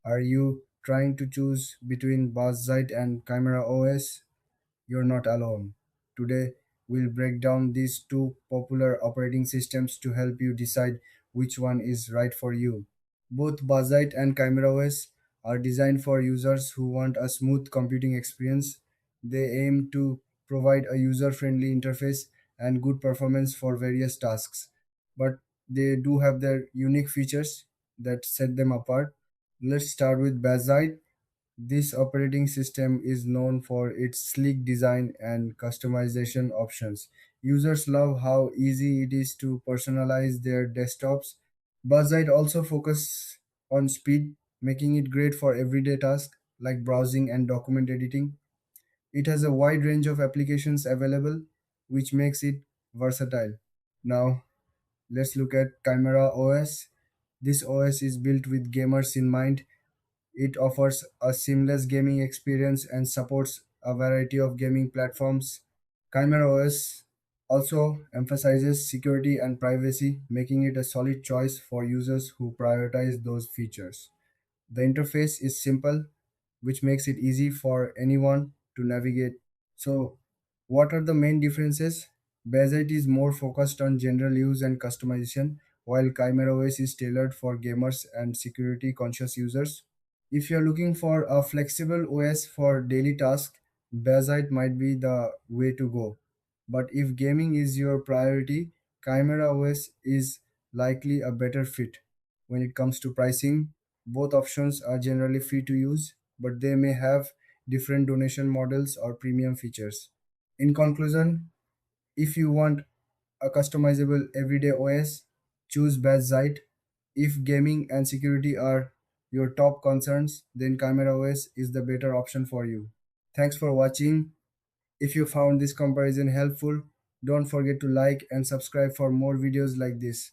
Are you trying to choose between Bazzite and ChimeraOS? You're not alone. Today, we'll break down these two popular operating systems to help you decide which one is right for you. Both Bazzite and ChimeraOS are designed for users who want a smooth computing experience. They aim to provide a user friendly interface and good performance for various tasks. But they do have their unique features that set them apart. Let's start with Bazzite. This operating system is known for its sleek design and customization options. Users love how easy it is to personalize their desktops. Buzzite also focuses on speed, making it great for everyday tasks like browsing and document editing. It has a wide range of applications available, which makes it versatile. Now, let's look at Chimera OS. This OS is built with gamers in mind. It offers a seamless gaming experience and supports a variety of gaming platforms. ChimeraOS also emphasizes security and privacy, making it a solid choice for users who prioritize those features. The interface is simple, which makes it easy for anyone to navigate. So, what are the main differences? Bazzite is more focused on general use and customization, while ChimeraOS is tailored for gamers and security conscious users. If you're looking for a flexible OS for daily tasks, Bazzite might be the way to go. But if gaming is your priority, Chimera OS is likely a better fit. When it comes to pricing, both options are generally free to use, but they may have different donation models or premium features. In conclusion, if you want a customizable everyday OS, choose Bazzite. If gaming and security are your top concerns, then Chimera OS is the better option for you. Thanks for watching. If you found this comparison helpful, don't forget to like and subscribe for more videos like this.